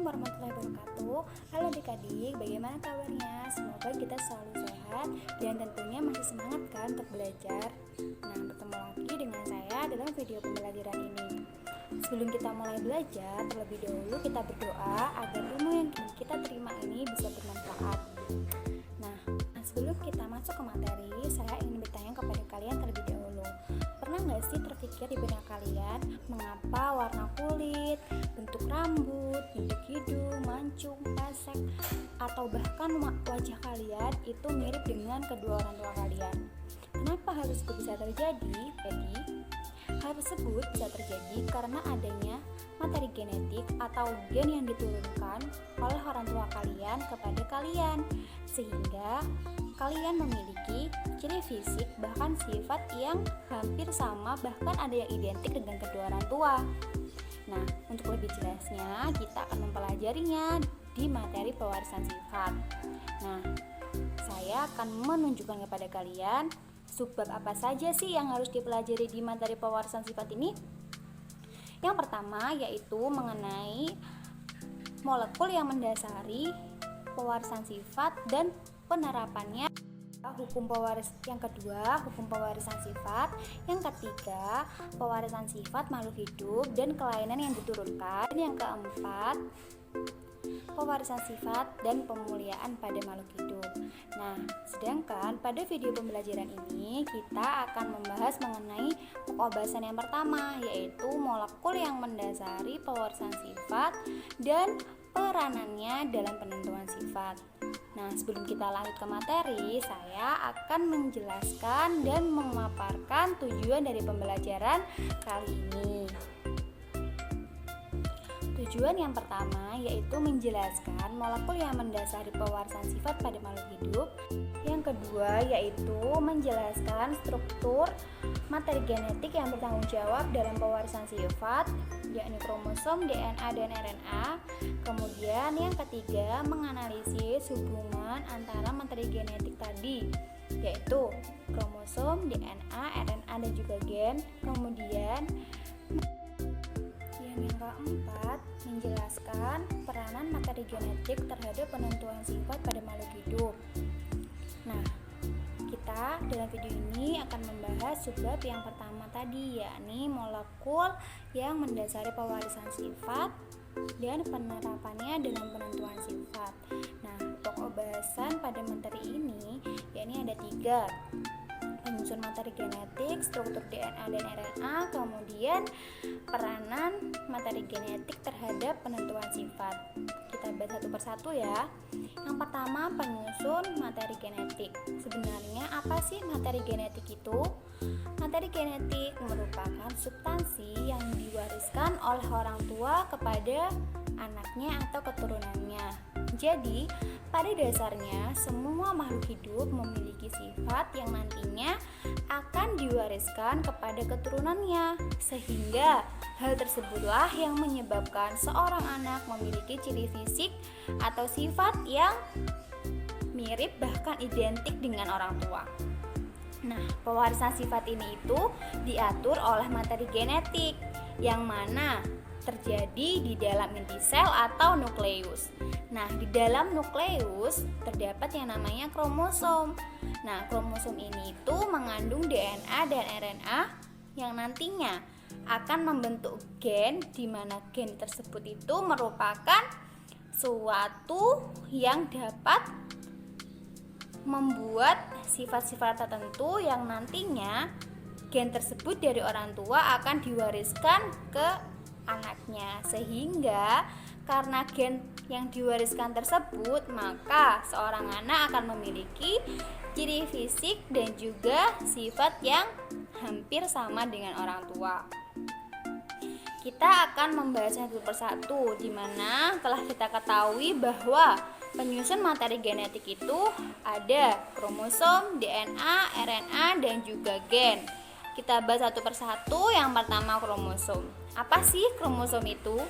warahmatullahi wabarakatuh. Halo adik-adik, bagaimana kabarnya? Semoga kita selalu sehat dan tentunya masih semangat kan untuk belajar. Nah, bertemu lagi dengan saya dalam video pembelajaran ini. Sebelum kita mulai belajar, terlebih dahulu kita berdoa agar ilmu yang kita terima ini bisa bermanfaat. Nah, sebelum kita masuk ke materi, saya ingin bertanya kepada kalian terlebih dahulu. Pernah nggak sih terpikir di benak kalian mengapa warna kulit, bentuk rambut, bentuk hidung, mancung, pesek, atau bahkan wajah kalian itu mirip dengan kedua orang tua kalian? Kenapa hal tersebut bisa terjadi? Jadi, hal tersebut bisa terjadi karena adanya materi genetik atau gen yang diturunkan oleh orang tua kalian kepada kalian, sehingga kalian memiliki ciri fisik bahkan sifat yang hampir sama, bahkan ada yang identik dengan kedua orang tua. Nah, untuk lebih jelasnya kita akan mempelajarinya di materi pewarisan sifat. Nah, saya akan menunjukkan kepada kalian subbab apa saja sih yang harus dipelajari di materi pewarisan sifat ini. Yang pertama yaitu mengenai molekul yang mendasari pewarisan sifat dan penerapannya. Yang kedua, hukum pewarisan sifat. Yang ketiga, pewarisan sifat makhluk hidup dan kelainan yang diturunkan. Dan yang keempat, pewarisan sifat dan pemuliaan pada makhluk hidup. Nah, sedangkan pada video pembelajaran ini kita akan membahas mengenai pokok bahasan yang pertama, yaitu molekul yang mendasari pewarisan sifat dan peranannya dalam penentuan sifat. Nah, sebelum kita lanjut ke materi, saya akan menjelaskan dan memaparkan tujuan dari pembelajaran kali ini. Tujuan yang pertama yaitu menjelaskan molekul yang mendasari pewarisan sifat pada makhluk hidup. Yang kedua yaitu menjelaskan struktur materi genetik yang bertanggung jawab dalam pewarisan sifat, yakni kromosom, DNA, dan RNA. Kemudian yang ketiga menganalisis hubungan antara materi genetik tadi, yaitu kromosom, DNA, RNA, dan juga gen. Kemudian yang keempat menjelaskan peranan materi genetik terhadap penentuan sifat pada makhluk hidup. Nah, kita dalam video ini akan membahas subbab yang pertama tadi, yakni molekul yang mendasari pewarisan sifat dan penerapannya dalam penentuan sifat. Nah, pokok bahasan pada materi ini yakni ada 3: penyusun materi genetik, struktur DNA dan RNA, kemudian peranan materi genetik terhadap penentuan sifat. Kita bahas satu persatu ya. Yang pertama, penyusun materi genetik. Sebenarnya apa sih materi genetik itu? Materi genetik merupakan substansi yang diwariskan oleh orang tua kepada anaknya atau keturunannya. Jadi, pada dasarnya semua makhluk hidup memiliki sifat yang nantinya akan diwariskan kepada keturunannya, sehingga hal tersebutlah yang menyebabkan seorang anak memiliki ciri fisik atau sifat yang mirip bahkan identik dengan orang tua. Nah, pewarisan sifat ini itu diatur oleh materi genetik yang mana terjadi di dalam inti sel atau nukleus. Nah, di dalam nukleus terdapat yang namanya kromosom. Nah, kromosom ini itu mengandung DNA dan RNA yang nantinya akan membentuk gen, di mana gen tersebut itu merupakan suatu yang dapat membuat sifat-sifat tertentu yang nantinya gen tersebut dari orang tua akan diwariskan ke anaknya, sehingga karena gen yang diwariskan tersebut maka seorang anak akan memiliki ciri fisik dan juga sifat yang hampir sama dengan orang tua. Kita akan membahas satu persatu, di mana telah kita ketahui bahwa penyusun materi genetik itu ada kromosom, DNA, RNA, dan juga gen. Kita bahas satu persatu. Yang pertama, kromosom. Apa sih kromosom itu?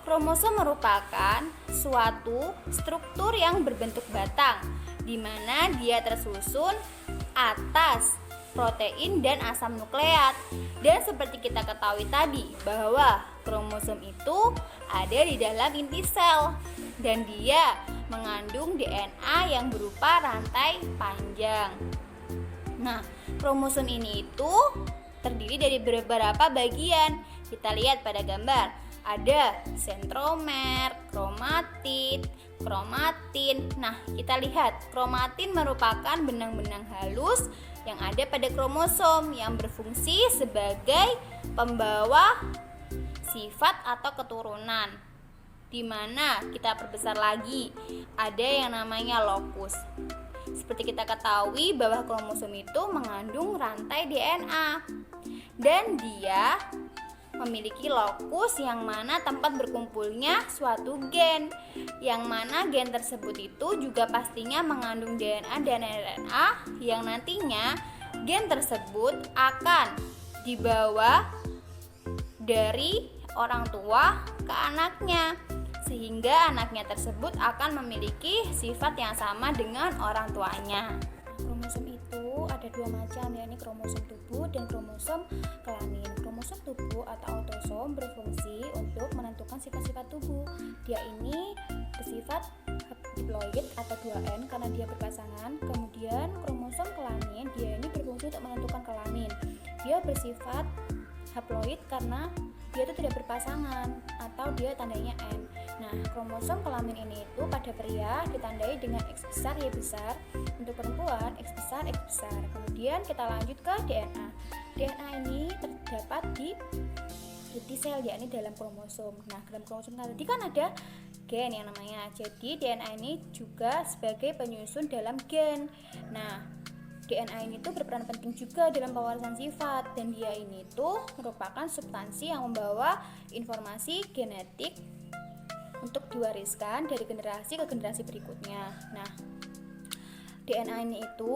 Kromosom merupakan suatu struktur yang berbentuk batang, di mana dia tersusun atas protein, dan asam nukleat. Dan seperti kita ketahui tadi bahwa kromosom itu ada di dalam inti sel dan dia mengandung DNA yang berupa rantai panjang. Nah, kromosom ini itu terdiri dari beberapa bagian. Kita lihat pada gambar. Ada sentromer, kromatid, kromatin. Nah, kita lihat kromatin merupakan benang-benang halus yang ada pada kromosom yang berfungsi sebagai pembawa sifat atau keturunan. Di mana kita perbesar lagi, ada yang namanya lokus. Seperti kita ketahui bahwa kromosom itu mengandung rantai DNA dan dia memiliki lokus yang mana tempat berkumpulnya suatu gen, yang mana gen tersebut itu juga pastinya mengandung DNA dan RNA yang nantinya gen tersebut akan dibawa dari orang tua ke anaknya, sehingga anaknya tersebut akan memiliki sifat yang sama dengan orang tuanya. Kromosom itu ada dua macam, yakni kromosom tubuh dan kromosom kelamin. Kromosom tubuh atau autosom berfungsi untuk menentukan sifat-sifat tubuh. Dia ini bersifat haploid atau 2N karena dia berpasangan. Kemudian kromosom kelamin, dia ini berfungsi untuk menentukan kelamin. Dia bersifat haploid karena dia itu tidak berpasangan atau dia tandanya N. Nah, kromosom kelamin ini itu pada pria ditandai dengan X besar Y besar, untuk perempuan X besar X besar. Kemudian kita lanjut ke DNA. DNA ini terdapat di inti sel, yakni dalam kromosom. Nah, dalam kromosom tadi kan ada gen yang namanya. Jadi DNA ini juga sebagai penyusun dalam gen. Nah, DNA ini tuh berperan penting juga dalam pewarisan sifat, dan dia ini tuh merupakan substansi yang membawa informasi genetik untuk diwariskan dari generasi ke generasi berikutnya. Nah, DNA ini itu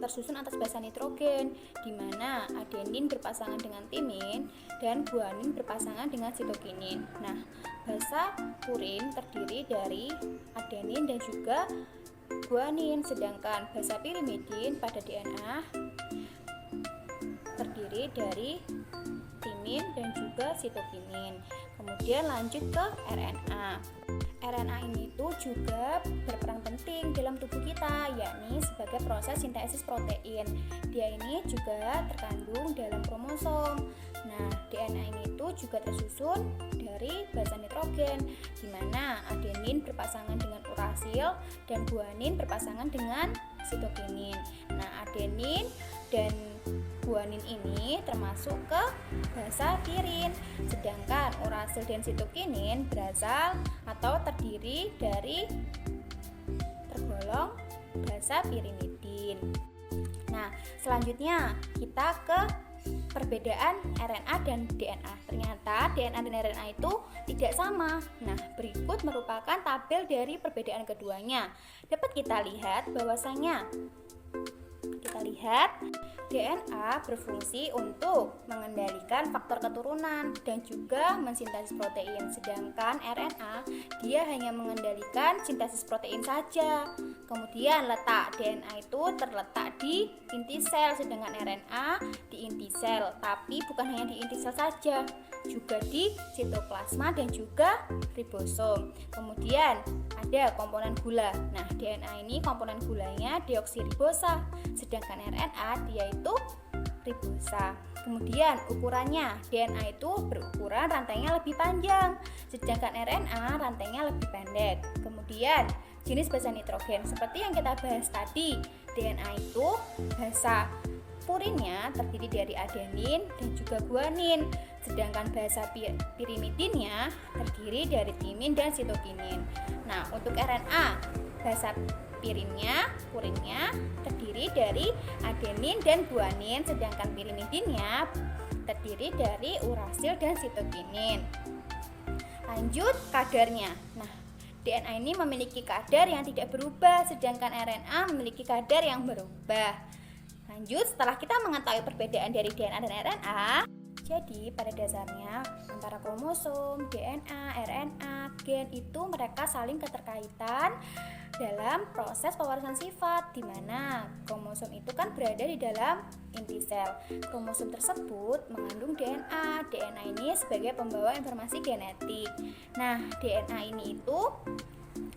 tersusun atas basa nitrogen, di mana adenin berpasangan dengan timin dan guanin berpasangan dengan sitokinin. Nah, basa purin terdiri dari adenin dan juga guanin, sedangkan basa pirimidin pada DNA terdiri dari timin dan juga sitokinin. Kemudian lanjut ke RNA. RNA ini tuh juga berperan penting dalam tubuh kita, yakni sebagai proses sintesis protein. Dia ini juga terkandung dalam kromosom. Nah, DNA ini tuh juga tersusun dari basa nitrogen, di mana adenin berpasangan dengan urasil dan guanin berpasangan dengan sitokinin. Nah, adenin dan guanin ini termasuk ke basa pirin, sedangkan urasil dan sitokinin berasal atau terdiri dari tergolong basa pirimidin. Nah, selanjutnya kita ke perbedaan RNA dan DNA. Ternyata DNA dan RNA itu tidak sama. Nah, berikut merupakan tabel dari perbedaan keduanya. Dapat kita lihat bahwasanya DNA berfungsi untuk mengendalikan faktor keturunan dan juga mensintesis protein, sedangkan RNA dia hanya mengendalikan sintesis protein saja. Kemudian letak DNA itu terletak di inti sel, sedangkan RNA di inti sel, tapi bukan hanya di inti sel saja, juga di sitoplasma dan juga ribosom. Kemudian ada komponen gula. Nah, DNA ini komponen gulanya deoksiribosa, sedangkan RNA dia itu ribosa. Kemudian ukurannya, DNA itu berukuran rantainya lebih panjang, sedangkan RNA rantainya lebih pendek. Kemudian jenis basa nitrogen, seperti yang kita bahas tadi, DNA itu basa purinnya terdiri dari adenin dan juga guanin, sedangkan basa pirimidinnya terdiri dari timin dan sitokinin. Nah, untuk RNA, basa purinnya terdiri dari adenin dan guanin, sedangkan pirimidinnya terdiri dari urasil dan sitokinin. Lanjut kadarnya. Nah, DNA ini memiliki kadar yang tidak berubah, sedangkan RNA memiliki kadar yang berubah. Lanjut, setelah kita mengetahui perbedaan dari DNA dan RNA, Jadi pada dasarnya antara kromosom, DNA, RNA, gen itu mereka saling keterkaitan dalam proses pewarisan sifat, di mana kromosom itu kan berada di dalam inti sel. Kromosom tersebut mengandung DNA. DNA ini sebagai pembawa informasi genetik. Nah, DNA ini itu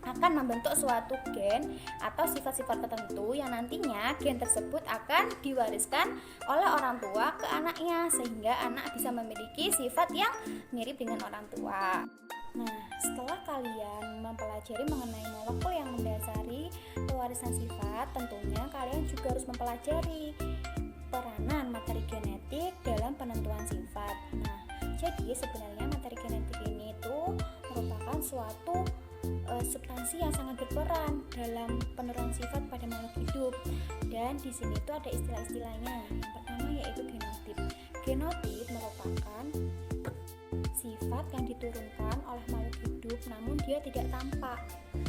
akan membentuk suatu gen atau sifat-sifat tertentu yang nantinya gen tersebut akan diwariskan oleh orang tua ke anaknya, sehingga anak bisa memiliki sifat yang mirip dengan orang tua. Nah, setelah kalian mempelajari mengenai molekul yang mendasari pewarisan sifat, tentunya kalian juga harus mempelajari peranan materi genetik dalam penentuan sifat. Nah, jadi sebenarnya materi genetik ini tuh merupakan suatu substansi yang sangat berperan dalam penurunan sifat pada makhluk hidup. Dan di sini tuh ada istilah-istilahnya. Yang pertama yaitu genotip. Genotip merupakan sifat yang diturunkan oleh makhluk hidup namun dia tidak tampak.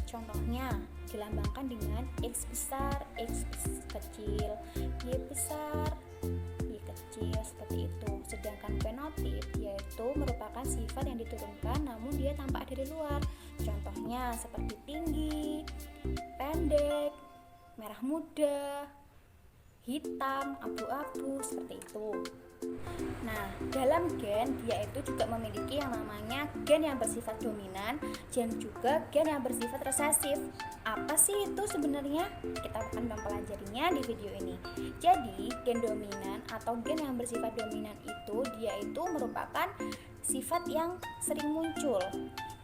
Contohnya dilambangkan dengan X besar, X kecil, Y besar, Y kecil, seperti itu. Sedangkan fenotip yaitu merupakan sifat yang diturunkan namun dia tampak dari luar. Contohnya seperti tinggi, pendek, merah muda, hitam, abu-abu, seperti itu. Nah, dalam gen dia itu juga memiliki yang namanya gen yang bersifat dominan dan juga gen yang bersifat resesif. Apa sih itu sebenarnya? Kita akan mempelajarinya di video ini. Jadi, gen dominan atau gen yang bersifat dominan itu dia itu merupakan sifat yang sering muncul,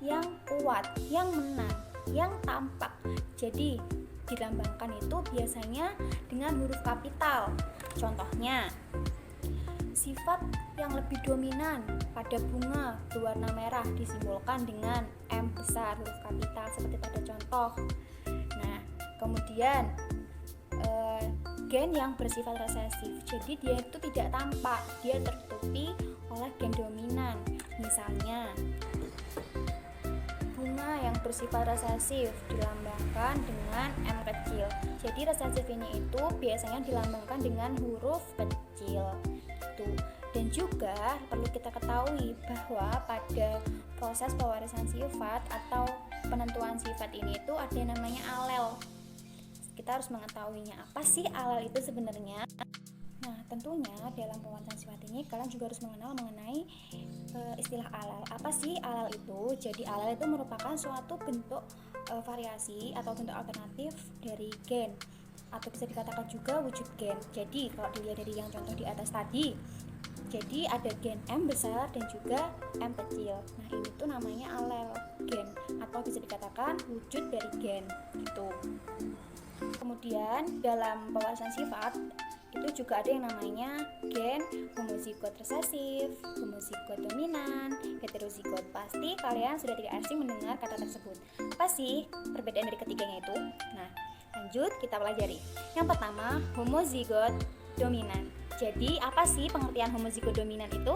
yang kuat, yang menang, yang tampak. Jadi, dilambangkan itu biasanya dengan huruf kapital. Contohnya, sifat yang lebih dominan pada bunga berwarna merah disimbolkan dengan M besar huruf kapital seperti pada contoh. Nah, kemudian gen yang bersifat resesif, jadi dia itu tidak tampak, dia tertutupi oleh gen dominan. Misalnya bunga yang bersifat resesif dilambangkan dengan M kecil. Jadi resesif ini itu biasanya dilambangkan dengan huruf kecil. Dan juga perlu kita ketahui bahwa pada proses pewarisan sifat atau penentuan sifat ini itu ada yang namanya alel. Kita harus mengetahuinya. Apa sih alel itu sebenarnya? Nah, tentunya dalam pewarisan sifat ini kalian juga harus mengenal mengenai istilah alel. Apa sih alel itu? Jadi alel itu merupakan suatu bentuk variasi atau bentuk alternatif dari gen, atau bisa dikatakan juga wujud gen. Jadi kalau dilihat dari yang contoh di atas tadi, jadi ada gen M besar dan juga M kecil. Nah, ini tuh namanya alel gen atau bisa dikatakan wujud dari gen itu. Kemudian dalam pewarisan sifat itu juga ada yang namanya gen homozigot resesif, homozigot dominan, heterozigot. Pasti kalian sudah tidak asing mendengar kata tersebut. Apa sih perbedaan dari ketiganya itu? Nah, lanjut kita pelajari. Yang pertama, homozigot dominan. Jadi, apa sih pengertian homozigot dominan itu?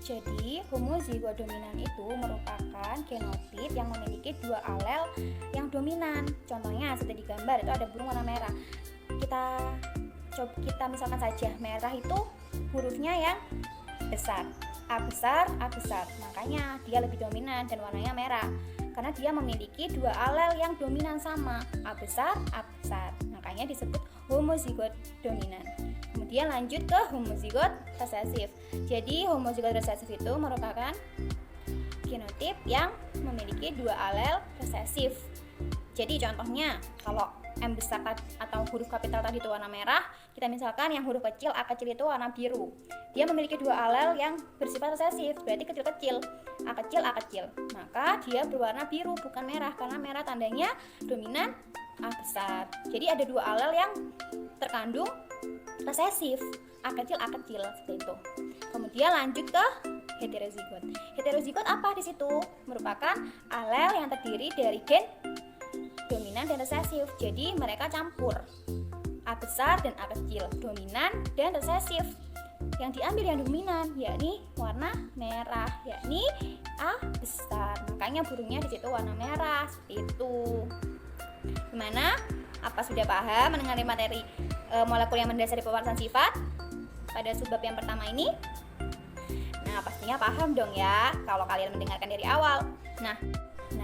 Jadi, homozigot dominan itu merupakan genotip yang memiliki dua alel yang dominan. Contohnya seperti di gambar itu ada burung warna merah. Kita misalkan saja merah itu hurufnya yang besar, A besar, A besar. Makanya dia lebih dominan dan warnanya merah. Karena dia memiliki dua alel yang dominan sama, A besar, A besar. Makanya disebut homozigot dominan. Kemudian lanjut ke homozigot resesif. Jadi homozigot resesif itu merupakan genotip yang memiliki dua alel resesif. Jadi contohnya kalau M besar atau huruf kapital tadi itu warna merah, kita misalkan yang huruf kecil A kecil itu warna biru. Dia memiliki dua alel yang bersifat resesif, berarti kecil-kecil, A kecil, A kecil. Maka dia berwarna biru bukan merah, karena merah tandanya dominan A besar. Jadi ada dua alel yang terkandung resesif, A kecil, A kecil, seperti itu. Kemudian lanjut ke heterozigot. Heterozigot apa di situ? Merupakan alel yang terdiri dari gen dominan dan resesif. Jadi mereka campur, A besar dan A kecil, dominan dan resesif. Yang diambil yang dominan yakni warna merah, yakni A besar. Makanya burungnya di situ warna merah, seperti itu. Gimana? Apa sudah paham mengenai materi molekul yang mendasari pewarisan sifat? pada subbab yang pertama ini? Nah, pastinya paham dong ya kalau kalian mendengarkan dari awal. Nah,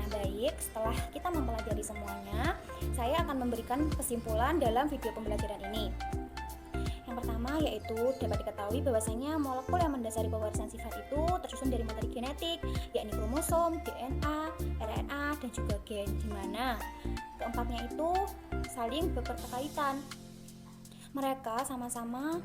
baik, setelah kita mempelajari semuanya, saya akan memberikan kesimpulan dalam video pembelajaran ini. Yang pertama yaitu dapat diketahui bahwasanya molekul yang mendasari pewarisan sifat itu tersusun dari materi genetik, yakni kromosom, DNA, RNA, dan juga gen, di mana keempatnya itu saling berkaitan. Mereka sama-sama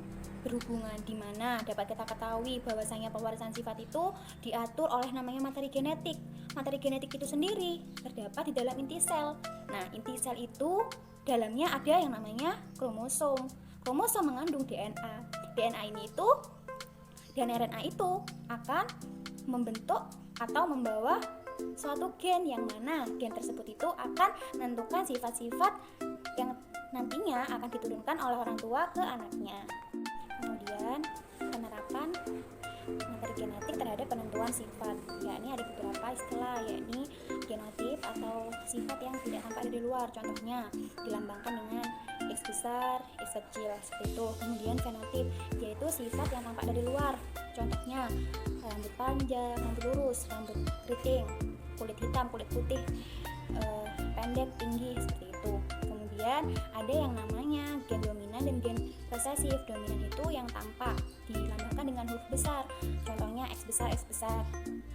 berhubungan, di mana dapat kita ketahui bahwasanya pewarisan sifat itu diatur oleh namanya materi genetik. Materi genetik itu sendiri terdapat di dalam inti sel. Nah, inti sel itu dalamnya ada yang namanya kromosom. Kromosom mengandung DNA. DNA ini itu dan RNA itu akan membentuk atau membawa suatu gen, yang mana gen tersebut itu akan menentukan sifat-sifat yang nantinya akan diturunkan oleh orang tua ke anaknya. Kemudian penerapan materi genetik terhadap penentuan sifat, yakni ada beberapa istilah, yakni genotip atau sifat yang tidak tampak dari luar, contohnya dilambangkan dengan X besar, X kecil, seperti itu. Kemudian fenotip, yaitu sifat yang tampak dari luar, contohnya rambut panjang, rambut lurus, rambut keriting, kulit hitam, kulit putih, pendek, tinggi, seperti itu. Kemudian ada yang namanya gen dominan dan gen resesif. Dominan itu yang tampak, dilambangkan dengan huruf besar, contohnya X besar, X besar,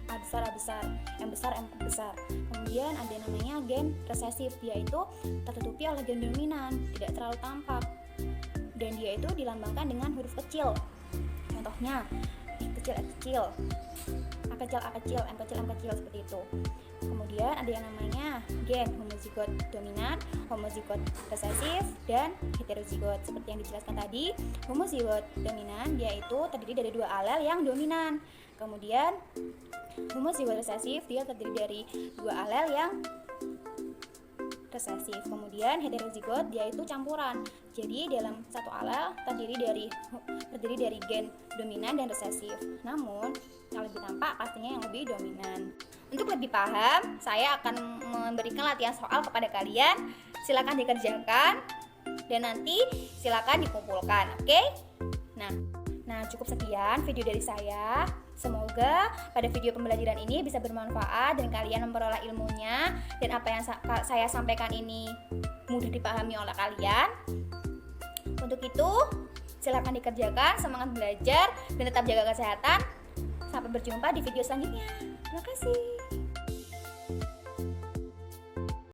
A besar, A besar, M besar, M besar. Kemudian ada yang namanya gen resesif, dia itu tertutupi oleh gen dominan, tidak terlalu tampak, dan dia itu dilambangkan dengan huruf kecil, contohnya X kecil, X kecil, A kecil, A kecil, M kecil, M kecil, seperti itu. Kemudian ada yang namanya gen homozigot dominan, homozigot resesif, dan heterozigot. Seperti yang dijelaskan tadi, homozigot dominan yaitu terdiri dari 2 alel yang dominan. Kemudian homozigot resesif dia terdiri dari 2 alel yang resesif. Kemudian heterozigot dia itu campuran. Jadi dalam satu alel terdiri dari gen dominan dan resesif. Namun yang lebih tampak pastinya yang lebih dominan. Untuk lebih paham, saya akan memberikan latihan soal kepada kalian. Silakan dikerjakan dan nanti silakan dikumpulkan, oke? Nah, cukup sekian video dari saya. Semoga pada video pembelajaran ini bisa bermanfaat dan kalian memperoleh ilmunya, dan apa yang saya sampaikan ini mudah dipahami oleh kalian. Untuk itu, silakan dikerjakan, semangat belajar, dan tetap jaga kesehatan. Sampai berjumpa di video selanjutnya. Terima kasih.